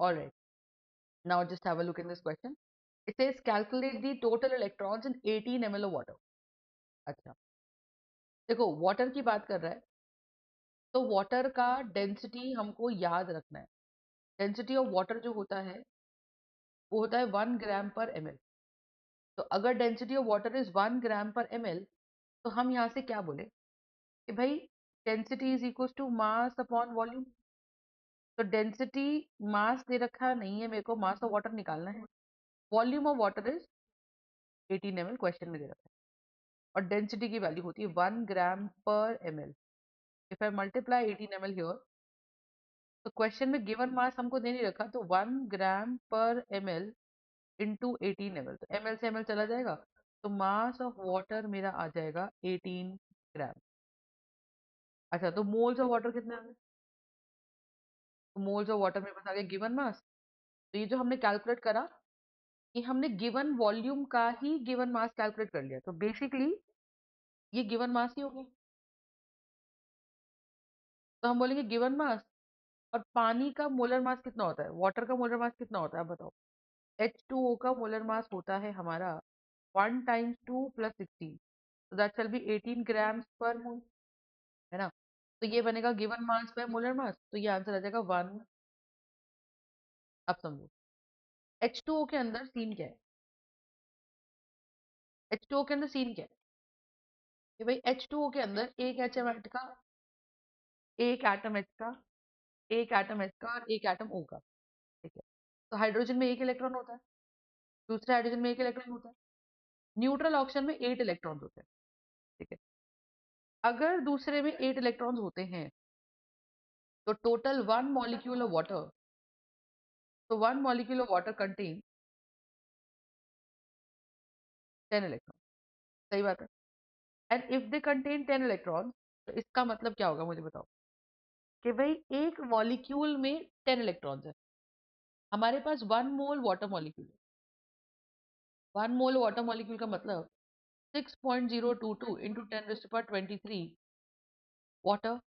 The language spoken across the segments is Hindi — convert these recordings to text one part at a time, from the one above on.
All right. Now just have a look in this question. It says calculate the total electrons in 18 ml of water. अच्छा, देखो वाटर की बात कर रहा है, तो वाटर का डेंसिटी हमको याद रखना है. डेंसिटी ऑफ वाटर जो होता है वो होता है 1 ग्राम पर ml. तो अगर डेंसिटी ऑफ वाटर इज 1 ग्राम पर ml, तो हम यहाँ से क्या बोले कि भाई density is equal to mass upon volume. तो डेंसिटी मास दे रखा नहीं है, मेरे को मास ऑफ वाटर निकालना है. Volume of water is 18 ml question में दे रखा है, और डेंसिटी की वैल्यू होती है 1 ग्राम पर ml. If I multiply 18 ml here, तो क्वेश्चन में गिवन मास हमको दे नहीं रखा, तो 1 ग्राम पर ml इंटू 18 ml, तो ml से ml चला जाएगा, तो मास ऑफ वाटर मेरा आ जाएगा 18 ग्राम. अच्छा, तो मोल्स ऑफ वाटर कितने आ गए? तो मोल्स ऑफ वाटर मेरे पास आ गए गिवन मास. तो ये जो हमने कैलकुलेट करा, ये हमने गिवन वॉल्यूम का ही गिवन मास कैलकुलेट कर लिया, तो बेसिकली ये गिवन मास ही हो गया. तो हम बोलेंगे गिवन मास. और पानी का मोलर मास कितना होता है, वाटर का मोलर मास कितना होता है, आप बताओ. H2O का मोलर मास होता है हमारा 1 टाइम्स 2 प्लस 16, तो दैट शैल बी 18 ग्राम्स पर मोल, है ना. तो ये बनेगा given mass by molar mass, तो ये आंसर आ जाएगा 1. अब समझो H2O के अंदर सीन क्या है. H2O के अंदर सीन क्या है कि भाई H2O के अंदर एक एच का, एक एटम H का, एक एटम H का और एक एटम O का. ठीक है. तो हाइड्रोजन में एक इलेक्ट्रॉन होता है, दूसरे हाइड्रोजन में एक इलेक्ट्रॉन होता है, न्यूट्रल ऑक्सीजन में 8 इलेक्ट्रॉन होते हैं. ठीक है. अगर दूसरे में 8 इलेक्ट्रॉन होते हैं, तो total one molecule of water, तो one molecule of water contain 10 electron. सही बात है. And if they contain 10 electron, तो इसका मतलब क्या होगा मुझे बताओ. कि भाई एक मॉलिक्यूल में 10 इलेक्ट्रॉन्स है. हमारे पास 1 मोल वाटर मॉलिक्यूल है. 1 मोल वाटर मॉलिक्यूल का मतलब 6.022 इंटू 10⁻23 वाटर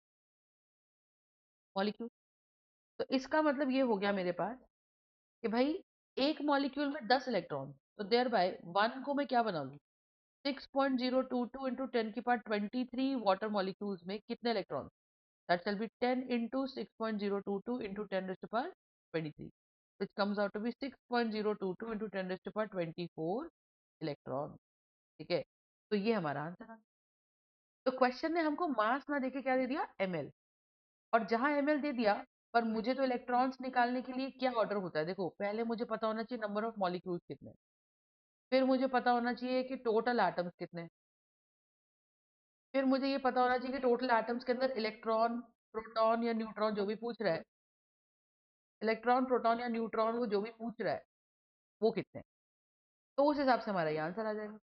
मॉलिक्यूल. तो इसका मतलब ये हो गया मेरे पास कि भाई एक मॉलिक्यूल में 10 इलेक्ट्रॉन, तो देयर बाय वन को मैं क्या बना लूं, 6.022 इंटू 10⁻23 वाटर मॉलिक्यूल्स में कितने electron. That shall be 10 into 6.022 into 10⁻23, which comes out to be 6.022 into 10⁻24 electron. ठीक है. तो ये हमारा आंसर है. तो क्वेश्चन ने हमको मास ना देके क्या दे दिया, ml. और जहां ml दे दिया, पर मुझे तो इलेक्ट्रॉन्स निकालने के लिए क्या ऑर्डर होता है, देखो पहले मुझे पता होना चाहिए नंबर ऑफ मॉलिक्यूल्स कितने, फिर मुझे पता होना चाहिए कि टोटल एटम्स कितने, फिर मुझे ये पता होना चाहिए कि टोटल एटम्स के अंदर इलेक्ट्रॉन, प्रोटॉन या न्यूट्रॉन जो भी पूछ रहा है, इलेक्ट्रॉन प्रोटॉन या न्यूट्रॉन वो जो भी पूछ रहा है वो कितने, तो उस हिसाब से हमारा ये आंसर आ जाएगा.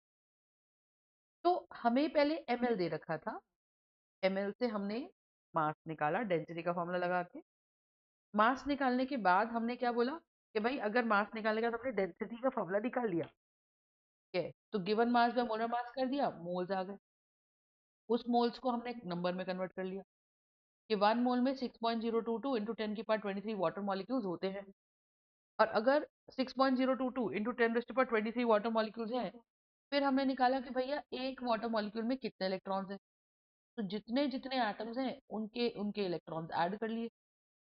तो हमें पहले ml दे रखा था, ml से हमने मास निकाला डेंसिटी का फॉर्मूला लगा के. मास निकालने के बाद हमने क्या बोला कि भाई अगर मास निकालेगा तो हमने डेंसिटी का फॉर्मूला निकाल लिया. ठीक है. तो given mass by molar mass कर दिया, मोल्स आ गए. उस मोल्स को हमने एक नंबर में कन्वर्ट कर लिया कि 1 मोल में 6.022 इंटू 10⁻23 वाटर मॉलिक्यूल्स होते हैं. और अगर 6.022 इंटू 10⁻23 वाटर मॉलिक्यूल्स हैं, फिर हमने निकाला कि भैया एक वाटर मॉलिक्यूल में कितने इलेक्ट्रॉन्स हैं. तो जितने जितने एटम्स हैं उनके उनके इलेक्ट्रॉन्स ऐड कर लिए,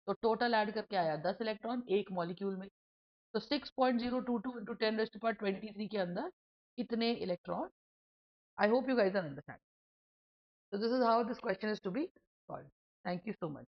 तो टोटल ऐड करके आया 10 इलेक्ट्रॉन एक मॉलिक्यूल में. तो 6.022 इंटू 10⁻23 के अंदर कितने electron. I hope you guys are understand. So this is how this question is to be solved. Thank you so much.